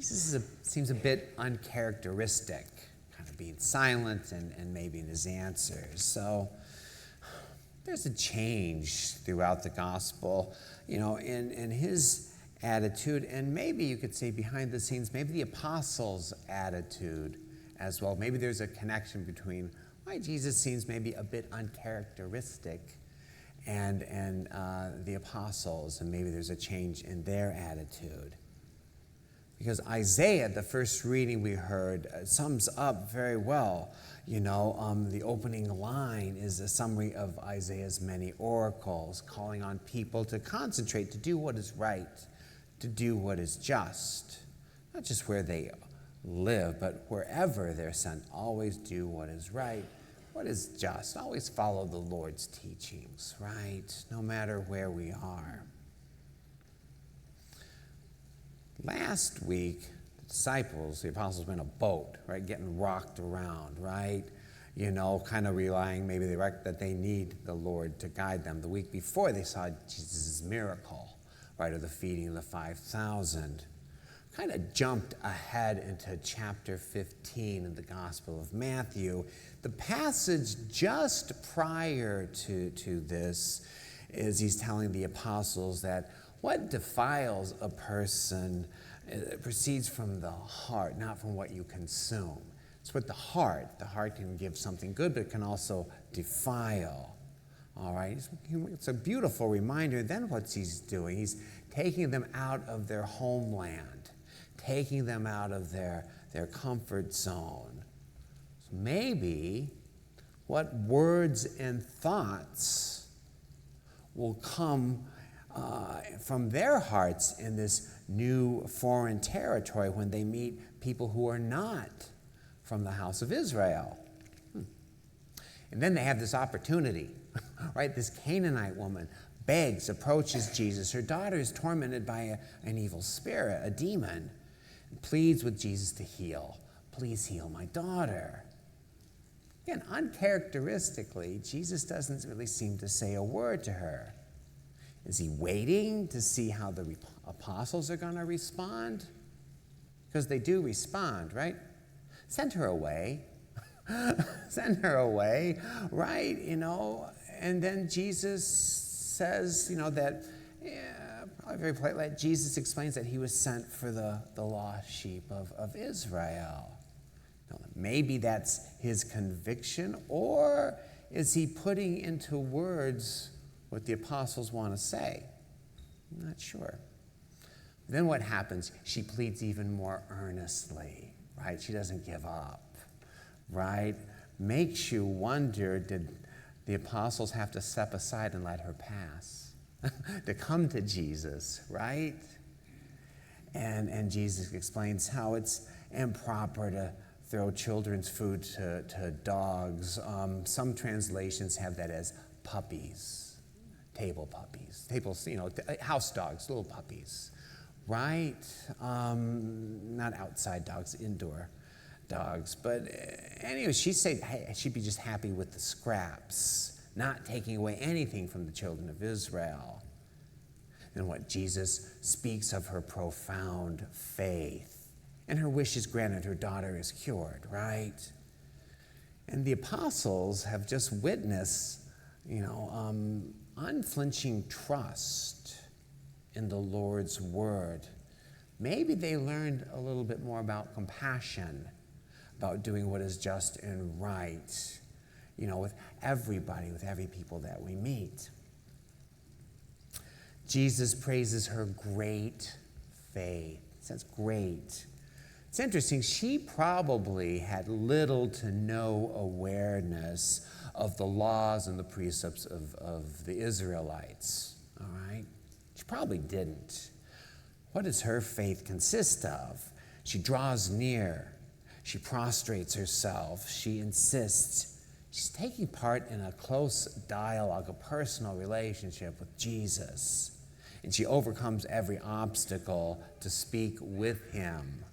seems a bit uncharacteristic, kind of being silent and maybe in his answers. So there's a change throughout the gospel, in his attitude, and maybe you could say behind the scenes, maybe the apostles' attitude as well. Maybe there's a connection between why Jesus seems maybe a bit uncharacteristic and the apostles, and maybe there's a change in their attitude. Because Isaiah, the first reading we heard, sums up very well. The opening line is a summary of Isaiah's many oracles, calling on people to concentrate, to do what is right, to do what is just. Not just where they live, but wherever they're sent, always do what is right, what is just. Always follow the Lord's teachings, right? No matter where we are. Last week, the apostles were in a boat, right, getting rocked around, right? Kind of relying maybe that they need the Lord to guide them. The week before, they saw Jesus' miracle, right, of the feeding of the 5,000. Kind of jumped ahead into chapter 15 in the Gospel of Matthew. The passage just prior to this is he's telling the apostles that what defiles a person proceeds from the heart, not from what you consume. It's with the heart. The heart can give something good, but it can also defile. All right? It's a beautiful reminder. Then what's he doing? He's taking them out of their homeland, taking them out of their comfort zone. So maybe what words and thoughts will come from their hearts in this new foreign territory when they meet people who are not from the house of Israel. And then they have this opportunity, right? This Canaanite woman begs, approaches Jesus. Her daughter is tormented by an evil spirit, a demon, and pleads with Jesus to heal. Please heal my daughter. Again, uncharacteristically, Jesus doesn't really seem to say a word to her. Is he waiting to see how the apostles are going to respond? Because they do respond, right? Send her away. Send her away, right? And then Jesus says, that, probably very politely, Jesus explains that he was sent for the lost sheep of Israel. Maybe that's his conviction, or is he putting into words what the apostles want to say? I'm not sure. Then what happens? She pleads even more earnestly, right? She doesn't give up, right? Makes you wonder, did the apostles have to step aside and let her pass to come to Jesus, right? And Jesus explains how it's improper to throw children's food to dogs. Some translations have that as puppies. Table puppies, house dogs, little puppies, right? Not outside dogs, indoor dogs. But anyway, she said, hey, she'd be just happy with the scraps, not taking away anything from the children of Israel. And what Jesus speaks of her profound faith, and her wish is granted, her daughter is cured, right? And the apostles have just witnessed, unflinching trust in the Lord's word. Maybe they learned a little bit more about compassion, about doing what is just and right, with everybody, with every people that we meet. Jesus praises her great faith. It says great. It's interesting, she probably had little to no awareness of the laws and the precepts of the Israelites, all right? She probably didn't. What does her faith consist of? She draws near. She prostrates herself. She insists. She's taking part in a close dialogue, a personal relationship with Jesus. And she overcomes every obstacle to speak with him.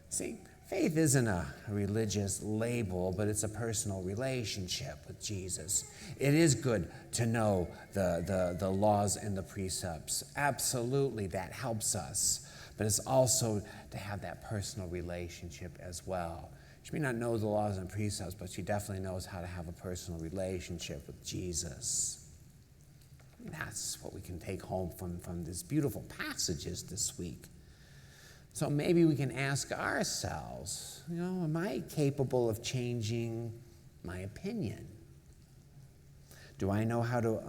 See, faith isn't a religious label, but it's a personal relationship with Jesus. It is good to know the laws and the precepts. Absolutely, that helps us. but it's also to have that personal relationship as well. She may not know the laws and precepts, but she definitely knows how to have a personal relationship with Jesus. That's what we can take home from these beautiful passages this week. So maybe we can ask ourselves, am I capable of changing my opinion? Do I know how to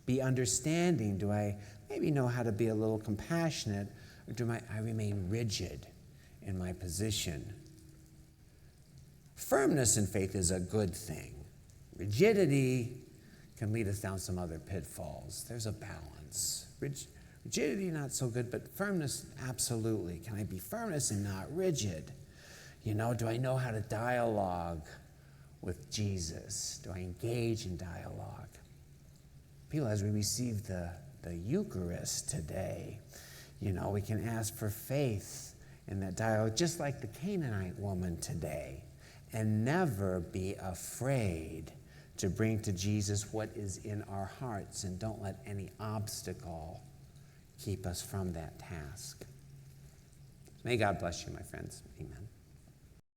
be understanding? Do I maybe know how to be a little compassionate? Or do I remain rigid in my position? Firmness in faith is a good thing. Rigidity can lead us down some other pitfalls. There's a balance. Rigidity, not so good, but firmness, absolutely. Can I be firmness and not rigid? Do I know how to dialogue with Jesus? Do I engage in dialogue? People, as we receive the Eucharist today, we can ask for faith in that dialogue, just like the Canaanite woman today, and never be afraid to bring to Jesus what is in our hearts, and don't let any obstacle keep us from that task. May God bless you, my friends. Amen.